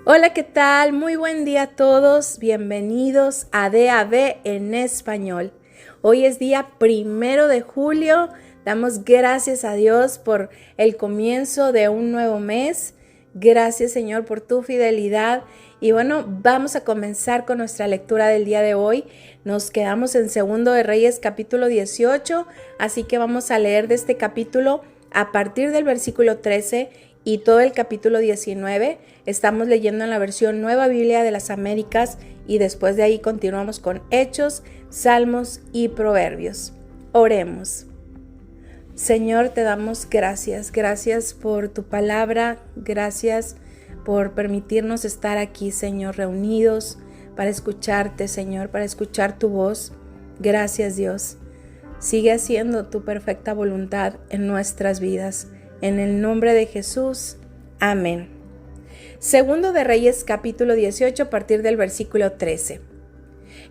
Hola, ¿qué tal? Muy buen día a todos. Bienvenidos a DAB en español. Hoy es día 1 de julio. Damos gracias a Dios por el comienzo de un nuevo mes. Gracias, Señor, por tu fidelidad. Y bueno, vamos a comenzar con nuestra lectura del día de hoy. Nos quedamos en 2 capítulo 18, así que vamos a leer de este capítulo a partir del versículo 13 y todo el capítulo 19. Estamos leyendo en la versión Nueva Biblia de las Américas y después de ahí continuamos con Hechos, Salmos y Proverbios. Oremos. Señor, te damos gracias. Gracias por tu palabra. Gracias por permitirnos estar aquí, Señor, reunidos para escucharte, Señor, para escuchar tu voz. Gracias, Dios. Sigue haciendo tu perfecta voluntad en nuestras vidas. En el nombre de Jesús. Amén. 2 de Reyes capítulo 18 a partir del versículo 13.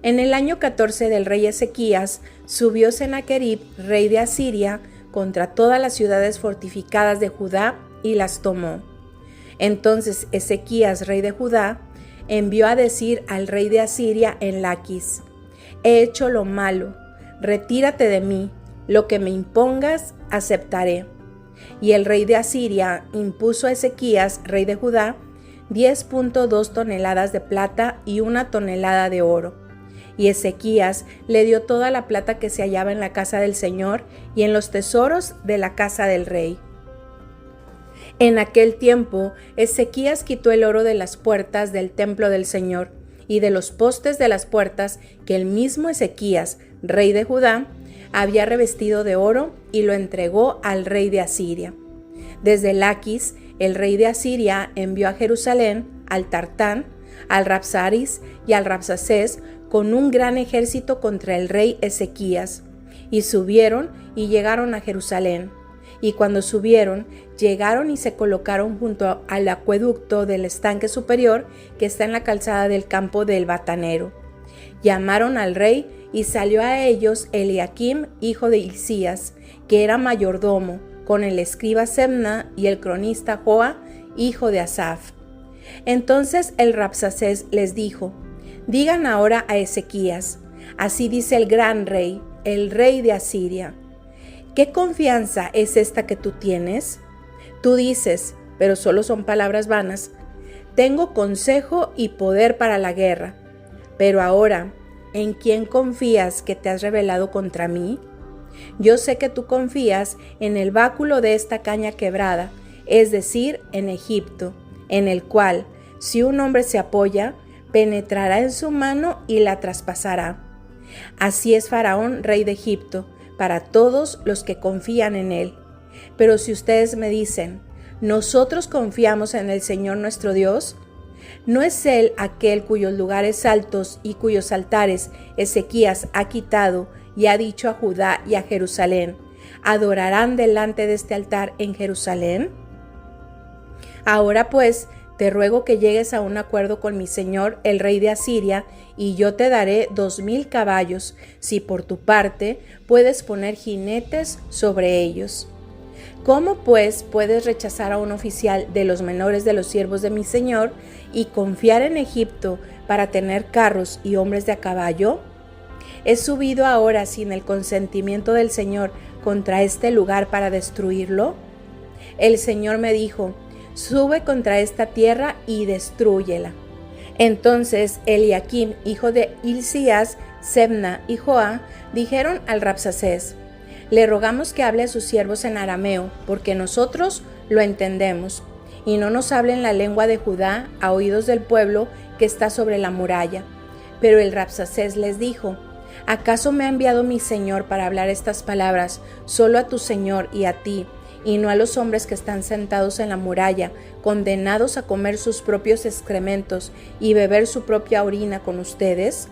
En el año 14 del rey Ezequías subió Sennacherib, rey de Asiria, contra todas las ciudades fortificadas de Judá y las tomó. Entonces Ezequías, rey de Judá, envió a decir al rey de Asiria en Laquis: he hecho lo malo, retírate de mí, lo que me impongas aceptaré. Y el rey de Asiria impuso a Ezequías, rey de Judá, 10.2 toneladas de plata y 1 tonelada de oro. Y Ezequías le dio toda la plata que se hallaba en la casa del Señor y en los tesoros de la casa del rey. En aquel tiempo, Ezequías quitó el oro de las puertas del templo del Señor y de los postes de las puertas que el mismo Ezequías, rey de Judá, había revestido de oro y lo entregó al rey de Asiria. Desde Laquis, el rey de Asiria envió a Jerusalén al Tartán, al Rabsaris y al Rabsacés con un gran ejército contra el rey Ezequías. Y subieron y llegaron a Jerusalén. Y cuando subieron, llegaron y se colocaron junto al acueducto del estanque superior que está en la calzada del campo del Batanero. Llamaron al rey y salió a ellos Eliakim, hijo de Hilcías, que era mayordomo, con el escriba Sebna y el cronista Joa, hijo de Asaf. Entonces el Rabsacés les dijo: digan ahora a Ezequías: así dice el gran rey, el rey de Asiria. ¿Qué confianza es esta que tú tienes? Tú dices, pero solo son palabras vanas: tengo consejo y poder para la guerra. Pero ahora, ¿en quién confías que te has rebelado contra mí? Yo sé que tú confías en el báculo de esta caña quebrada, es decir, en Egipto, en el cual, si un hombre se apoya, penetrará en su mano y la traspasará. Así es Faraón, rey de Egipto, para todos los que confían en él. Pero si ustedes me dicen: nosotros confiamos en el Señor nuestro Dios, ¿no es Él aquel cuyos lugares altos y cuyos altares Ezequías ha quitado y ha dicho a Judá y a Jerusalén: adorarán delante de este altar en Jerusalén? Ahora pues, te ruego que llegues a un acuerdo con mi señor, el rey de Asiria, y yo te daré 2,000 caballos, si por tu parte puedes poner jinetes sobre ellos. ¿Cómo pues puedes rechazar a un oficial de los menores de los siervos de mi señor y confiar en Egipto para tener carros y hombres de a caballo? ¿He subido ahora sin el consentimiento del Señor contra este lugar para destruirlo? El Señor me dijo: sube contra esta tierra y destrúyela. Entonces Eliakim, hijo de Hilcías, Sebna y Joa, dijeron al Rabsacés: le rogamos que hable a sus siervos en arameo, porque nosotros lo entendemos, y no nos hable en la lengua de Judá a oídos del pueblo que está sobre la muralla. Pero el Rabsacés les dijo: ¿acaso me ha enviado mi señor para hablar estas palabras solo a tu señor y a ti, y no a los hombres que están sentados en la muralla, condenados a comer sus propios excrementos y beber su propia orina con ustedes?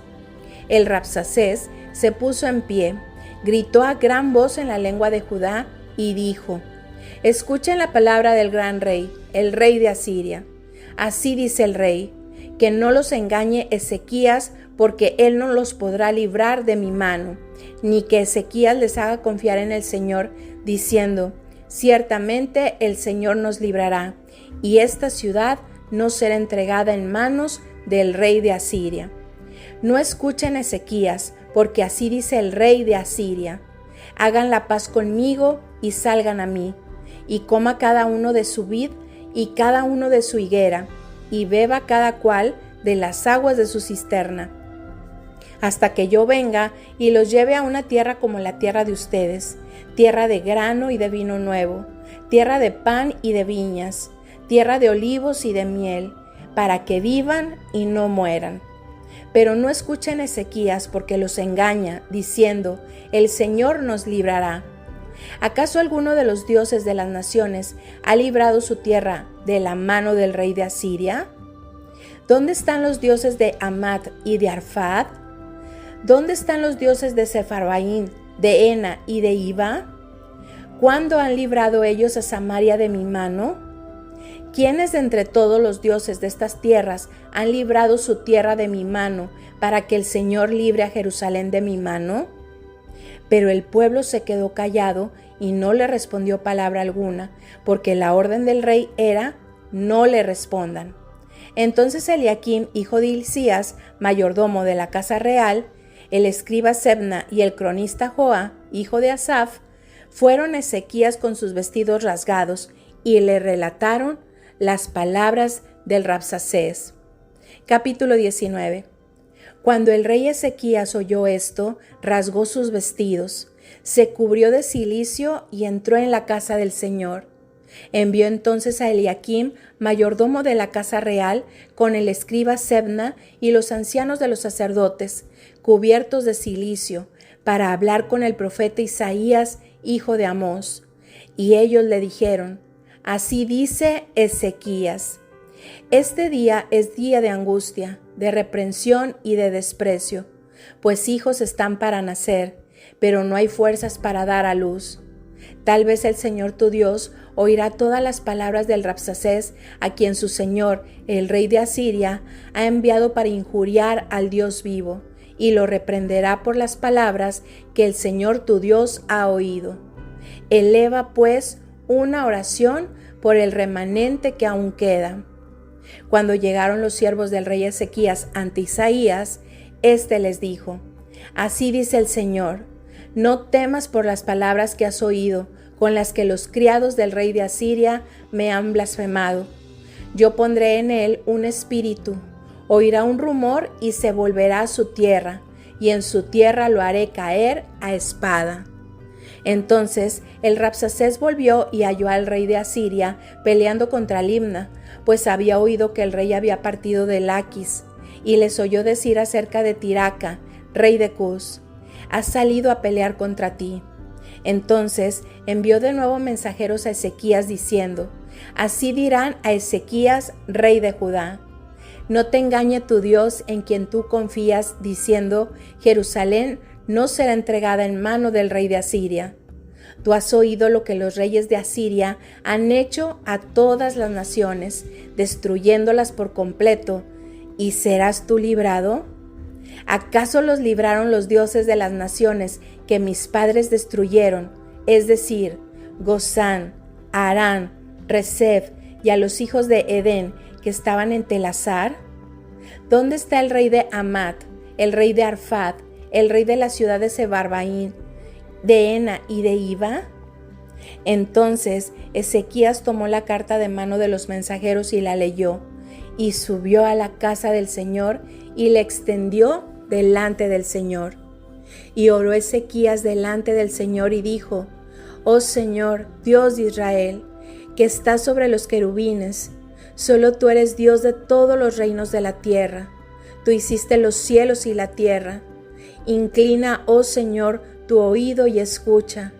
El Rabsacés se puso en pie, gritó a gran voz en la lengua de Judá y dijo: escuchen la palabra del gran rey, el rey de Asiria. Así dice el rey: que no los engañe Ezequías, porque él no los podrá librar de mi mano, ni que Ezequías les haga confiar en el Señor, diciendo: ciertamente el Señor nos librará, y esta ciudad no será entregada en manos del rey de Asiria. No escuchen a Ezequías, porque así dice el rey de Asiria: hagan la paz conmigo y salgan a mí, y coma cada uno de su vid y cada uno de su higuera, y beba cada cual de las aguas de su cisterna, hasta que yo venga y los lleve a una tierra como la tierra de ustedes, tierra de grano y de vino nuevo, tierra de pan y de viñas, tierra de olivos y de miel, para que vivan y no mueran. Pero no escuchen a Ezequías, porque los engaña, diciendo: el Señor nos librará. ¿Acaso alguno de los dioses de las naciones ha librado su tierra de la mano del rey de Asiria? ¿Dónde están los dioses de Hamat y de Arfad? ¿Dónde están los dioses de Sefarvaim, de Hena y de Iva? ¿Cuándo han librado ellos a Samaria de mi mano? ¿Quiénes de entre todos los dioses de estas tierras han librado su tierra de mi mano, para que el Señor libre a Jerusalén de mi mano? Pero el pueblo se quedó callado y no le respondió palabra alguna, porque la orden del rey era: no le respondan. Entonces Eliaquim, hijo de Hilcías, mayordomo de la casa real, el escriba Sebna y el cronista Joa, hijo de Asaph, fueron a Ezequías con sus vestidos rasgados y le relataron las palabras del Rabsacés. Capítulo 19. Cuando el rey Ezequías oyó esto, rasgó sus vestidos, se cubrió de cilicio y entró en la casa del Señor. Envió entonces a Eliaquim, mayordomo de la casa real, con el escriba Sebna y los ancianos de los sacerdotes, cubiertos de cilicio, para hablar con el profeta Isaías, hijo de Amós. Y ellos le dijeron: así dice Ezequías: este día es día de angustia, de reprensión y de desprecio, pues hijos están para nacer, pero no hay fuerzas para dar a luz. Tal vez el Señor tu Dios oirá todas las palabras del Rabsacés, a quien su señor, el rey de Asiria, ha enviado para injuriar al Dios vivo, y lo reprenderá por las palabras que el Señor tu Dios ha oído. Eleva pues una oración por el remanente que aún queda. Cuando llegaron los siervos del rey Ezequías ante Isaías, éste les dijo: así dice el Señor: no temas por las palabras que has oído, con las que los criados del rey de Asiria me han blasfemado. Yo pondré en él un espíritu, oirá un rumor y se volverá a su tierra, y en su tierra lo haré caer a espada. Entonces el Rabsacés volvió y halló al rey de Asiria peleando contra Libna, pues había oído que el rey había partido de Laquis, y les oyó decir acerca de Tiraca, rey de Cus: has salido a pelear contra ti. Entonces envió de nuevo mensajeros a Ezequías diciendo: así dirán a Ezequías, rey de Judá: no te engañe tu Dios en quien tú confías, diciendo: Jerusalén no será entregada en mano del rey de Asiria. Tú has oído lo que los reyes de Asiria han hecho a todas las naciones, destruyéndolas por completo, ¿y serás tú librado? ¿Acaso los libraron los dioses de las naciones que mis padres destruyeron, es decir, Gozán, Harán, Rezef y a los hijos de Edén que estaban en Telasar? ¿Dónde está el rey de Hamat, el rey de Arfad, el rey de la ciudad de Sefarvaim, de Hena y de Iva? Entonces Ezequías tomó la carta de mano de los mensajeros y la leyó, y subió a la casa del Señor y la extendió delante del Señor. Y oró Ezequías delante del Señor y dijo: oh Señor, Dios de Israel, que estás sobre los querubines, solo tú eres Dios de todos los reinos de la tierra. Tú hiciste los cielos y la tierra. Inclina, oh Señor, tu oído y escucha.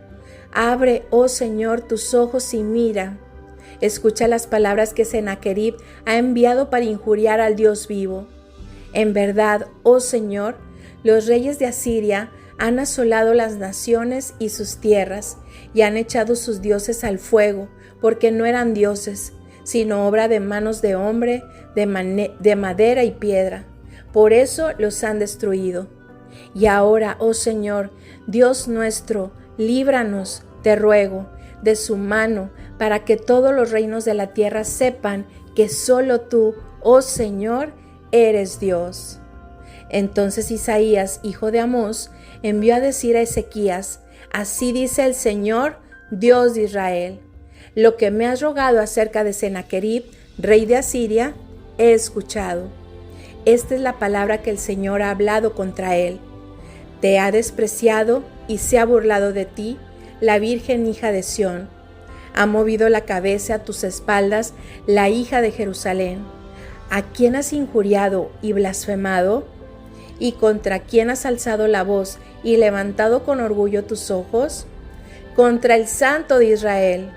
Abre, oh Señor, tus ojos y mira. Escucha las palabras que Sennacherib ha enviado para injuriar al Dios vivo. En verdad, oh Señor, los reyes de Asiria han asolado las naciones y sus tierras, y han echado sus dioses al fuego, porque no eran dioses, sino obra de manos de hombre, de madera y piedra. Por eso los han destruido. Y ahora, oh Señor, Dios nuestro, líbranos, te ruego, de su mano, para que todos los reinos de la tierra sepan que solo tú, oh Señor, eres Dios. Entonces Isaías, hijo de Amós, envió a decir a Ezequías: así dice el Señor, Dios de Israel: lo que me has rogado acerca de Sennacherib, rey de Asiria, he escuchado. Esta es la palabra que el Señor ha hablado contra él. Te ha despreciado y se ha burlado de ti la Virgen hija de Sión. Ha movido la cabeza a tus espaldas la hija de Jerusalén. ¿A quién has injuriado y blasfemado? ¿Y contra quién has alzado la voz y levantado con orgullo tus ojos? Contra el Santo de Israel.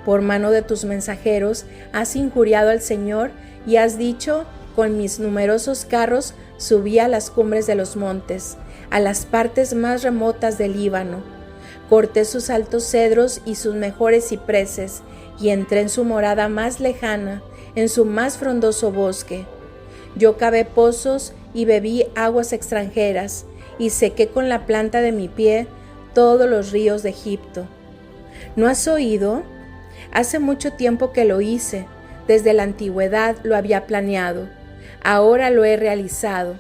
Por mano de tus mensajeros has injuriado al Señor y has dicho: con mis numerosos carros subí a las cumbres de los montes, a las partes más remotas del Líbano. Corté sus altos cedros y sus mejores cipreses, y entré en su morada más lejana, en su más frondoso bosque. Yo cavé pozos y bebí aguas extranjeras, y sequé con la planta de mi pie todos los ríos de Egipto. ¿No has oído? Hace mucho tiempo que lo hice, desde la antigüedad lo había planeado. Ahora lo he realizado,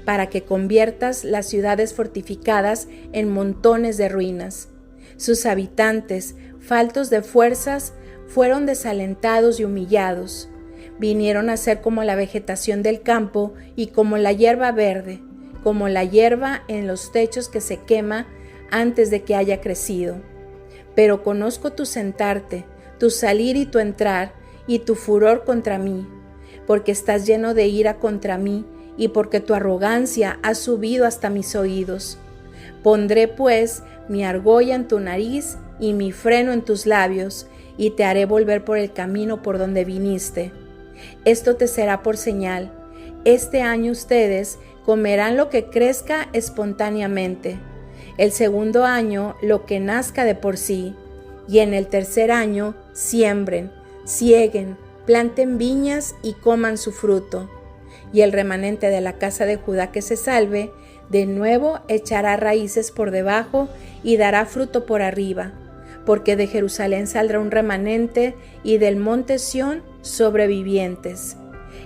para que conviertas las ciudades fortificadas en montones de ruinas. Sus habitantes, faltos de fuerzas, fueron desalentados y humillados. Vinieron a ser como la vegetación del campo y como la hierba verde, como la hierba en los techos que se quema antes de que haya crecido. Pero conozco tu sentarte, tu salir y tu entrar, y tu furor contra mí, porque estás lleno de ira contra mí, y porque tu arrogancia ha subido hasta mis oídos. Pondré pues mi argolla en tu nariz y mi freno en tus labios, y te haré volver por el camino por donde viniste. Esto te será por señal. Este año ustedes comerán lo que crezca espontáneamente. El segundo año lo que nazca de por sí. Y en el tercer año siembren, cieguen, planten viñas y coman su fruto. Y el remanente de la casa de Judá que se salve, de nuevo echará raíces por debajo y dará fruto por arriba, porque de Jerusalén saldrá un remanente y del monte Sión sobrevivientes.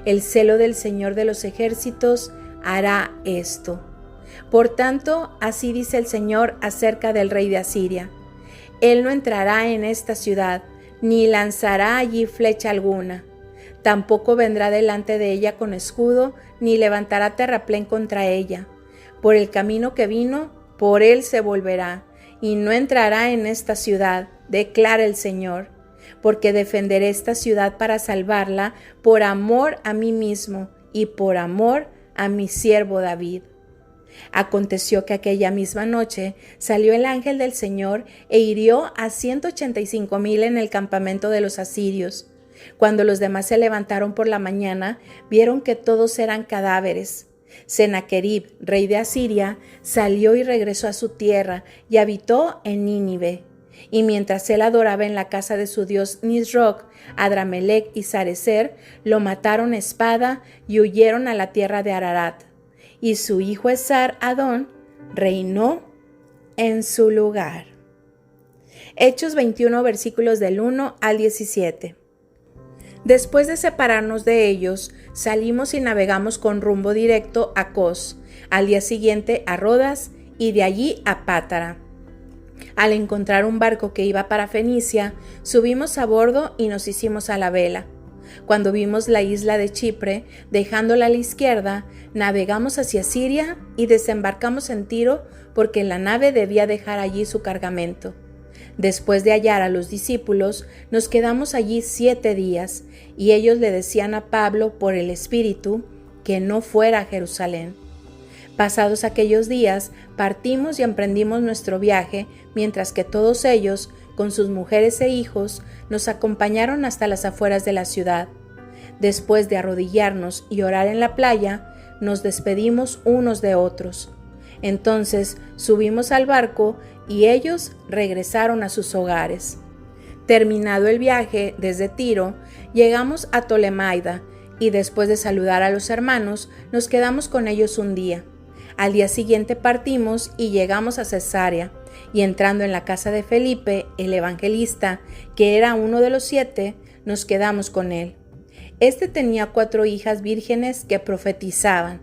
El celo del Señor de los ejércitos hará esto. Por tanto, así dice el Señor acerca del rey de Asiria: Él no entrará en esta ciudad, ni lanzará allí flecha alguna. Tampoco vendrá delante de ella con escudo, ni levantará terraplén contra ella. Por el camino que vino, por él se volverá, y no entrará en esta ciudad, declara el Señor, porque defenderé esta ciudad para salvarla por amor a mí mismo y por amor a mi siervo David. Aconteció que aquella misma noche salió el ángel del Señor e hirió a 185,000 en el campamento de los asirios. Cuando los demás se levantaron por la mañana, vieron que todos eran cadáveres. Sennacherib, rey de Asiria, salió y regresó a su tierra y habitó en Nínive. Y mientras él adoraba en la casa de su dios Nisroch, Adramelech y Sarecer, lo mataron a espada y huyeron a la tierra de Ararat. Y su hijo Esar-Adón reinó en su lugar. Hechos 21, versículos del 1 al 17. Después de separarnos de ellos, salimos y navegamos con rumbo directo a Cos, al día siguiente a Rodas y de allí a Pátara. Al encontrar un barco que iba para Fenicia, subimos a bordo y nos hicimos a la vela. Cuando vimos la isla de Chipre, dejándola a la izquierda, navegamos hacia Siria y desembarcamos en Tiro porque la nave debía dejar allí su cargamento. Después de hallar a los discípulos, nos quedamos allí 7 días, y ellos le decían a Pablo por el Espíritu que no fuera a Jerusalén. Pasados aquellos días, partimos y emprendimos nuestro viaje, mientras que todos ellos, con sus mujeres e hijos, nos acompañaron hasta las afueras de la ciudad. Después de arrodillarnos y orar en la playa, nos despedimos unos de otros. Entonces subimos al barco y ellos regresaron a sus hogares. Terminado el viaje desde Tiro, llegamos a Tolemaida y después de saludar a los hermanos, nos quedamos con ellos un día. Al día siguiente partimos y llegamos a Cesarea, y entrando en la casa de Felipe, el evangelista, que era uno de los 7, nos quedamos con él. Este tenía 4 hijas vírgenes que profetizaban,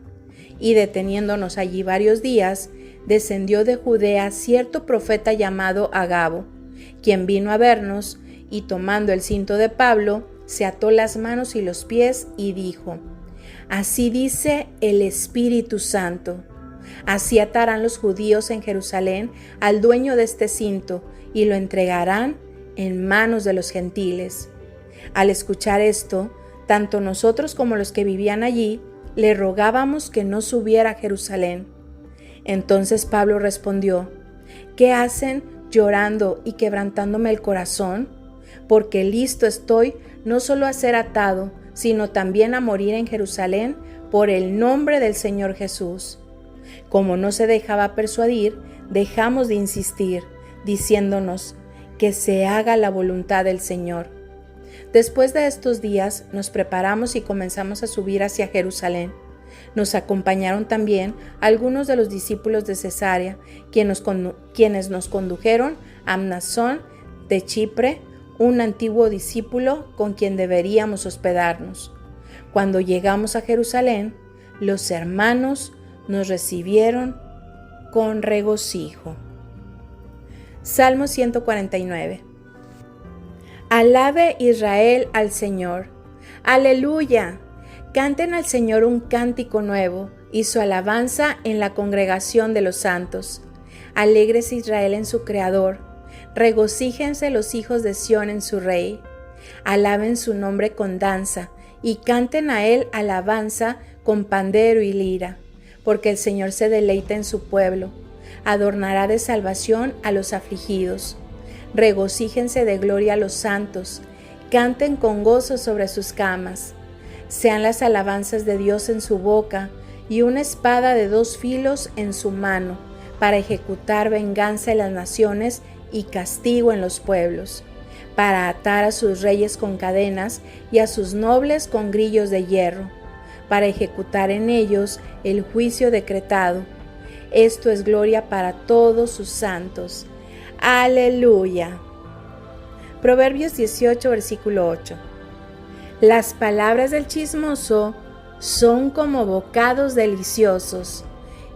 y deteniéndonos allí varios días, descendió de Judea cierto profeta llamado Agabo, quien vino a vernos, y tomando el cinto de Pablo, se ató las manos y los pies y dijo: Así dice el Espíritu Santo: así atarán los judíos en Jerusalén al dueño de este cinto y lo entregarán en manos de los gentiles. Al escuchar esto, tanto nosotros como los que vivían allí, le rogábamos que no subiera a Jerusalén. Entonces Pablo respondió: ¿Qué hacen llorando y quebrantándome el corazón? Porque listo estoy no solo a ser atado, sino también a morir en Jerusalén por el nombre del Señor Jesús. Como no se dejaba persuadir, dejamos de insistir, diciéndonos: que se haga la voluntad del Señor. Después de estos días nos preparamos y comenzamos a subir hacia Jerusalén. Nos acompañaron también algunos de los discípulos de Cesarea, quienes nos condujeron a Mnasón de Chipre, un antiguo discípulo con quien deberíamos hospedarnos. Cuando llegamos a Jerusalén, los hermanos nos recibieron con regocijo. Salmo 149. Alabe Israel al Señor. ¡Aleluya! Canten al Señor un cántico nuevo y su alabanza en la congregación de los santos. Alégrese Israel en su Creador. Regocíjense los hijos de Sión en su Rey. Alaben su nombre con danza y canten a él alabanza con pandero y lira, porque el Señor se deleita en su pueblo. Adornará de salvación a los afligidos. Regocíjense de gloria a los santos. Canten con gozo sobre sus camas. Sean las alabanzas de Dios en su boca y una espada de 2 filos en su mano, para ejecutar venganza en las naciones y castigo en los pueblos, para atar a sus reyes con cadenas y a sus nobles con grillos de hierro, para ejecutar en ellos el juicio decretado. Esto es gloria para todos sus santos. Aleluya. Proverbios 18, versículo 8. Las palabras del chismoso son como bocados deliciosos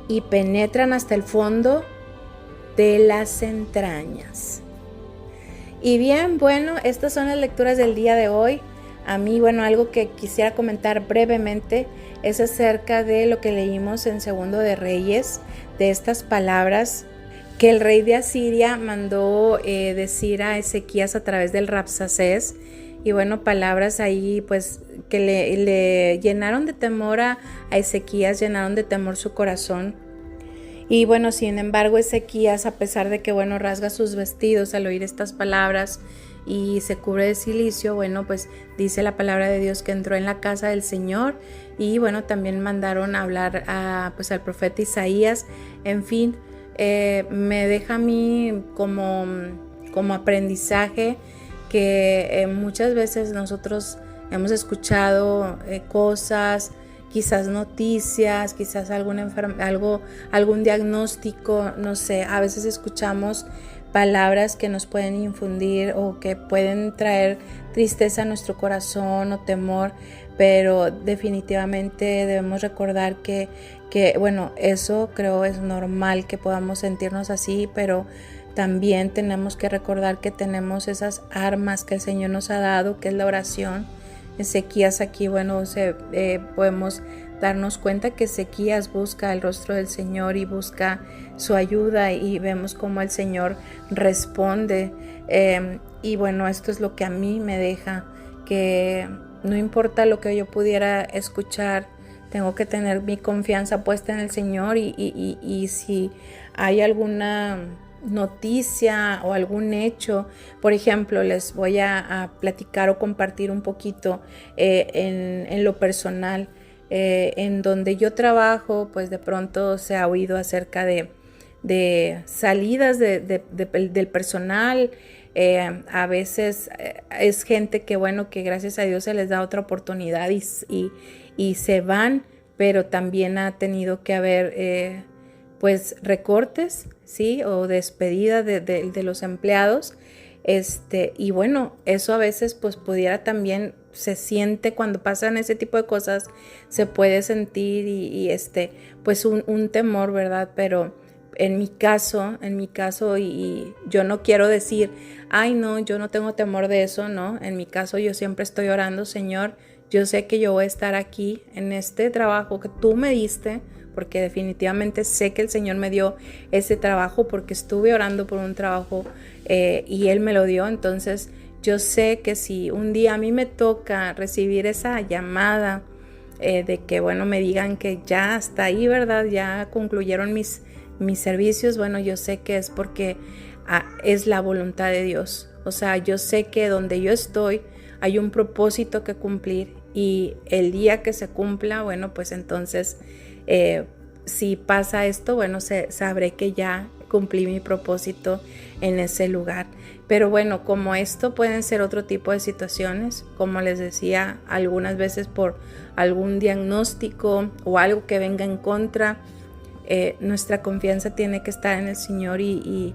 y penetran hasta el fondo de las entrañas. Y bien, bueno, estas son las lecturas del día de hoy. A mí, algo que quisiera comentar brevemente es acerca de lo que leímos en Segundo de Reyes, de estas palabras que el rey de Asiria mandó decir a Ezequías a través del Rabsacés. Y palabras ahí pues que le llenaron de temor a Ezequías, llenaron de temor su corazón. Y sin embargo Ezequías, a pesar de que rasga sus vestidos al oír estas palabras y se cubre de cilicio, pues dice la palabra de Dios que entró en la casa del Señor. Y también mandaron a hablar al profeta Isaías. En fin, me deja a mí como aprendizaje que muchas veces nosotros hemos escuchado cosas, quizás noticias, quizás algún diagnóstico, no sé, a veces escuchamos palabras que nos pueden infundir o que pueden traer tristeza a nuestro corazón o temor, pero definitivamente debemos recordar que eso creo es normal que podamos sentirnos así, pero también tenemos que recordar que tenemos esas armas que el Señor nos ha dado, que es la oración. Ezequías aquí, podemos darnos cuenta que Ezequías busca el rostro del Señor y busca su ayuda, y vemos cómo el Señor responde. Esto es lo que a mí me deja, que no importa lo que yo pudiera escuchar, tengo que tener mi confianza puesta en el Señor, y si hay alguna noticia o algún hecho, por ejemplo, les voy a platicar o compartir un poquito en lo personal, en donde yo trabajo, pues de pronto se ha oído acerca de salidas del personal. A veces es gente que que gracias a Dios se les da otra oportunidad y se van, pero también ha tenido que haber recortes, ¿sí? O despedida de los empleados. Eso a veces pues pudiera también se siente cuando pasan ese tipo de cosas, se puede sentir y pues un temor, ¿verdad? Pero en mi caso, y yo no quiero decir, ay no, yo no tengo temor de eso, no. En mi caso yo siempre estoy orando, Señor, yo sé que yo voy a estar aquí en este trabajo que tú me diste, porque definitivamente sé que el Señor me dio ese trabajo porque estuve orando por un trabajo y Él me lo dio. Entonces yo sé que si un día a mí me toca recibir esa llamada de que, bueno, me digan que ya hasta ahí, ¿verdad? Ya concluyeron mis servicios, bueno, yo sé que es porque es la voluntad de Dios. O sea, yo sé que donde yo estoy hay un propósito que cumplir y el día que se cumpla, bueno, pues entonces si pasa esto, bueno, sabré que ya cumplí mi propósito en ese lugar. Pero bueno, como esto pueden ser otro tipo de situaciones, como les decía, algunas veces por algún diagnóstico o algo que venga en contra, nuestra confianza tiene que estar en el Señor y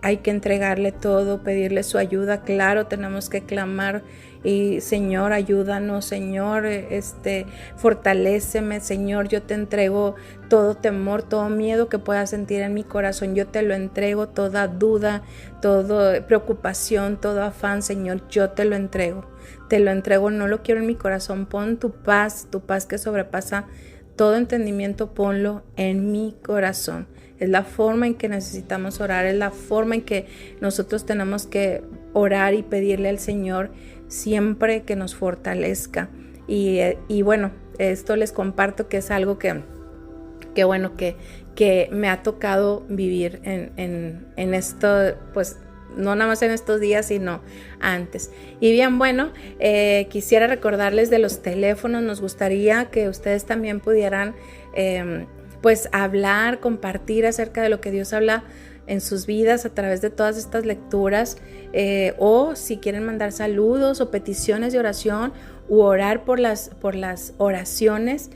hay que entregarle todo, pedirle su ayuda. Claro, tenemos que clamar y Señor, ayúdanos, Señor, fortaléceme, Señor, yo te entrego todo temor, todo miedo que pueda sentir en mi corazón, yo te lo entrego, toda duda, toda preocupación, todo afán, Señor, yo te lo entrego, no lo quiero en mi corazón. Pon tu paz que sobrepasa todo entendimiento, ponlo en mi corazón. Es la forma en que necesitamos orar, es la forma en que nosotros tenemos que orar y pedirle al Señor siempre que nos fortalezca. Y bueno, esto les comparto que es algo que me ha tocado vivir en esto, pues no nada más en estos días, sino antes. Y bien, bueno, quisiera recordarles de los teléfonos. Nos gustaría que ustedes también pudieran pues hablar, compartir acerca de lo que Dios habla en sus vidas a través de todas estas lecturas, o si quieren mandar saludos o peticiones de oración u orar por las oraciones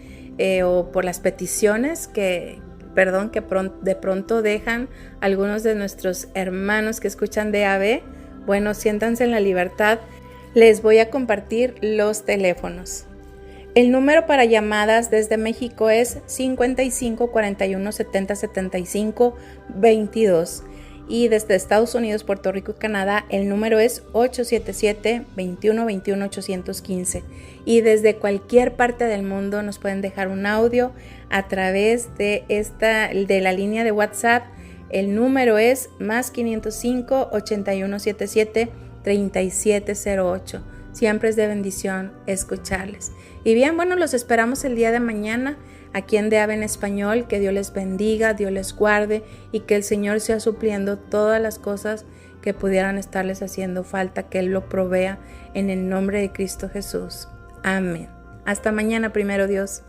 o por las peticiones que de pronto dejan algunos de nuestros hermanos que escuchan DAB. Bueno, siéntanse en la libertad. Les voy a compartir los teléfonos. El número para llamadas desde México es 55 41 70 75 22 y desde Estados Unidos, Puerto Rico y Canadá el número es 877 21 21 815 y desde cualquier parte del mundo nos pueden dejar un audio a través de la línea de WhatsApp. El número es más 505 8177 3708. Siempre es de bendición escucharles. Y bien, bueno, los esperamos el día de mañana aquí en DAB en Español. Que Dios les bendiga, Dios les guarde y que el Señor sea supliendo todas las cosas que pudieran estarles haciendo falta, que Él lo provea en el nombre de Cristo Jesús. Amén. Hasta mañana, primero Dios.